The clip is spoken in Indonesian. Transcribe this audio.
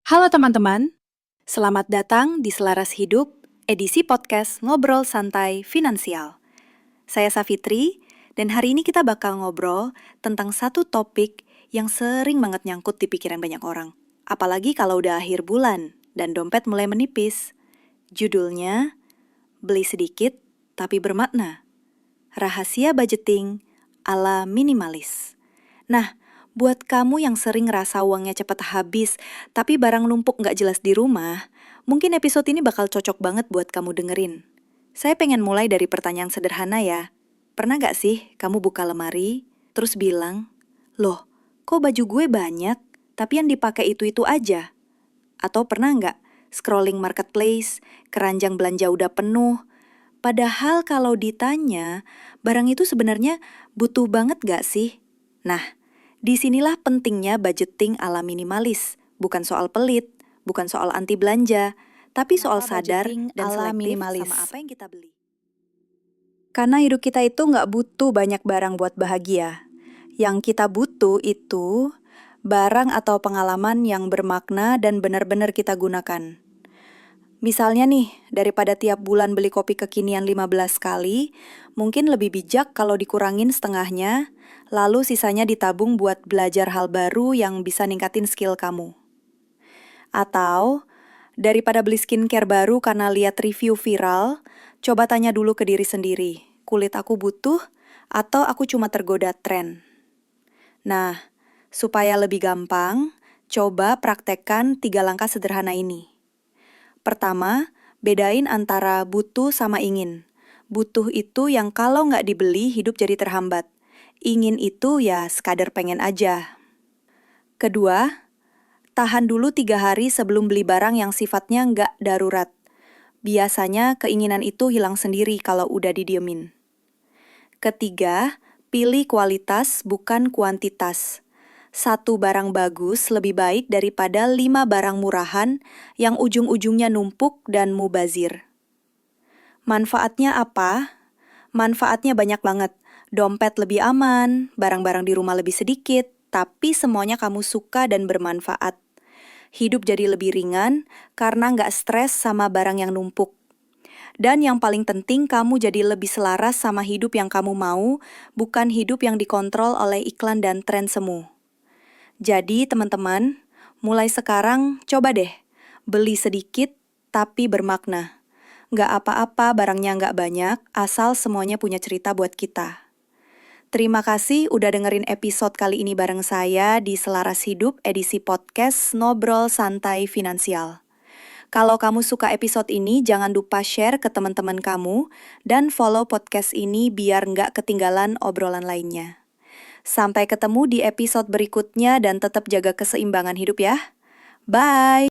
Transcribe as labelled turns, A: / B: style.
A: Halo teman-teman, selamat datang di Selaras Hidup, edisi podcast Ngobrol Santai Finansial. Saya Safitri, dan hari ini kita bakal ngobrol tentang satu topik yang sering banget nyangkut di pikiran banyak orang. Apalagi kalau udah akhir bulan dan dompet mulai menipis. Judulnya, Beli Sedikit Tapi Bermakna. Rahasia Budgeting ala Minimalis. Nah, buat kamu yang sering ngerasa uangnya cepat habis, tapi barang numpuk nggak jelas di rumah, mungkin episode ini bakal cocok banget buat kamu dengerin. Saya pengen mulai dari pertanyaan sederhana ya. Pernah nggak sih kamu buka lemari, terus bilang, "Loh, kok baju gue banyak, tapi yang dipakai itu-itu aja?" Atau pernah nggak scrolling marketplace, keranjang belanja udah penuh, padahal kalau ditanya, barang itu sebenarnya butuh banget nggak sih? Nah, disinilah pentingnya budgeting ala minimalis. Bukan soal pelit, bukan soal anti belanja, tapi soal sadar dan selektif sama apa yang kita beli. Karena hidup kita itu nggak butuh banyak barang buat bahagia. Yang kita butuh itu barang atau pengalaman yang bermakna dan benar-benar kita gunakan. Misalnya nih, daripada tiap bulan beli kopi kekinian 15 kali, mungkin lebih bijak kalau dikurangin setengahnya, lalu sisanya ditabung buat belajar hal baru yang bisa ningkatin skill kamu. Atau, daripada beli skincare baru karena lihat review viral, coba tanya dulu ke diri sendiri, kulit aku butuh atau aku cuma tergoda tren? Nah, supaya lebih gampang, coba praktekkan 3 langkah sederhana ini. Pertama, bedain antara butuh sama ingin. Butuh itu yang kalau nggak dibeli hidup jadi terhambat. Ingin itu ya sekadar pengen aja. Kedua, tahan dulu 3 hari sebelum beli barang yang sifatnya nggak darurat. Biasanya keinginan itu hilang sendiri kalau udah didiemin. Ketiga, pilih kualitas bukan kuantitas. 1 barang bagus lebih baik daripada 5 barang murahan yang ujung-ujungnya numpuk dan mubazir. Manfaatnya apa? Manfaatnya banyak banget. Dompet lebih aman, barang-barang di rumah lebih sedikit, tapi semuanya kamu suka dan bermanfaat. Hidup jadi lebih ringan karena nggak stres sama barang yang numpuk. Dan yang paling penting, kamu jadi lebih selaras sama hidup yang kamu mau, bukan hidup yang dikontrol oleh iklan dan tren semu. Jadi teman-teman, mulai sekarang coba deh, beli sedikit tapi bermakna. Nggak apa-apa barangnya nggak banyak, asal semuanya punya cerita buat kita. Terima kasih udah dengerin episode kali ini bareng saya di Selaras Hidup edisi podcast Ngobrol Santai Finansial. Kalau kamu suka episode ini, jangan lupa share ke teman-teman kamu dan follow podcast ini biar nggak ketinggalan obrolan lainnya. Sampai ketemu di episode berikutnya dan tetap jaga keseimbangan hidup ya. Bye!